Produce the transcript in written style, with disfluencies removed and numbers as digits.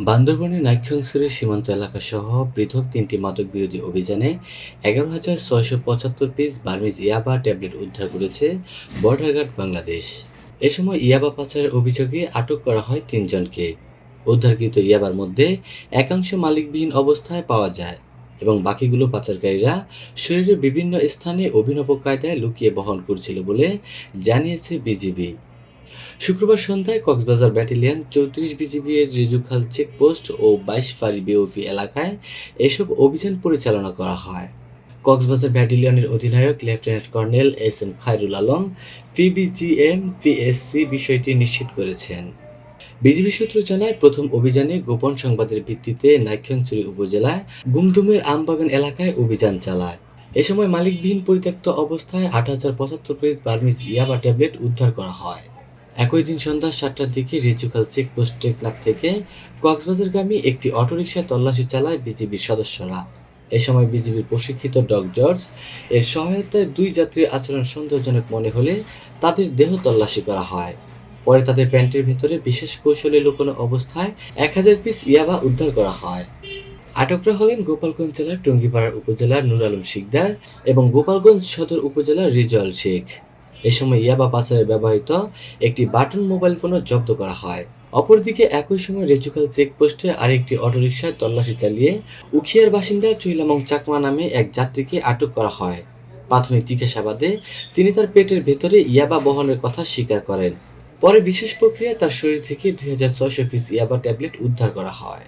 বান্দরবানের নাইক্ষ্যংছড়ি সীমান্ত এলাকাসহ পৃথক ৩টি মাদকবিরোধী অভিযানে ১১,৬৭৫ পিস বার্মিজ ইয়াবা ট্যাবলেট উদ্ধার করেছে বর্ডার গার্ড বাংলাদেশ। এ সময় ইয়াবা পাচারের অভিযোগে আটক করা হয় ৩ জনকে। উদ্ধারকৃত ইয়াবার মধ্যে একাংশ মালিকবিহীন অবস্থায় পাওয়া যায় এবং বাকিগুলো পাচারকারীরা শরীরের বিভিন্ন স্থানে অভিনব কায়দায় লুকিয়ে বহন করছিল বলে জানিয়েছে বিজিবি। শুক্রবার সন্ধ্যায় কক্সবাজার ব্যাটালিয়ন ৩৪ বিজিবি এর রেজুখাল চেকপোস্ট ও ২২ ফাঁড়ি বিওপি এলাকায় এসব অভিযান পরিচালনা করা হয়। কক্সবাজার ব্যাটালিয়নের অধিনায়ক lieutenant colonel SM. Khairul Alam পিবিজিএম PSC বিষয়টি নিশ্চিত করেছেন। বিজিবি সূত্র জানায়, প্রথম অভিযানে গোপন সংবাদের ভিত্তিতে নাইক্ষ্যংছড়ি উপজেলায় গুমদুমের আমবাগান এলাকায় অভিযান চালায়। এ সময় মালিকবিহীন পরিত্যক্ত অবস্থায় ৮,০৭৫ পিস বার্মিজ ইয়াবা ট্যাবলেট উদ্ধার করা হয়। একই দিন সন্ধ্যা ৭টার দিকে রেজুখাল চেকপোস্ট টেকনাফ থেকে কক্সবাজারগামী একটি অটোরিকশা তল্লাশি চালায় বিজিবির সদস্যরা। এ সময় বিজিবির প্রশিক্ষিত ডগ জর্জ এর সহায়তায় ২ যাত্রীর আচরণ সন্দেহজনক মনে হলে তাদের দেহ তল্লাশি করা হয়। পরে তাদের প্যান্টের ভেতরে বিশেষ কৌশলে লুকোনো অবস্থায় ১,০০০ পিস ইয়াবা উদ্ধার করা হয়। আটকরা হলেন গোপালগঞ্জ জেলার টঙ্গীপাড়া উপজেলার নূর আলম শিকদার এবং গোপালগঞ্জ সদর উপজেলার রিজওয়াল শেখ। এ সময় ইয়াবা পাচারে ব্যবহৃত একটি বাটন মোবাইল ফোনও জব্দ করা হয়। অপরদিকে একই সময় রেজুখাল চেকপোস্টে আরেকটি অটোরিকশায় তল্লাশি চালিয়ে উখিয়ার বাসিন্দা চৈলামং চাকমা নামে এক যাত্রীকে আটক করা হয়। প্রাথমিক জিজ্ঞাসাবাদে তিনি তার পেটের ভেতরে ইয়াবা বহনের কথা স্বীকার করেন। পরে বিশেষ প্রক্রিয়ায় তার শরীর থেকে ২,৬০০ পিস ইয়াবা ট্যাবলেট উদ্ধার করা হয়।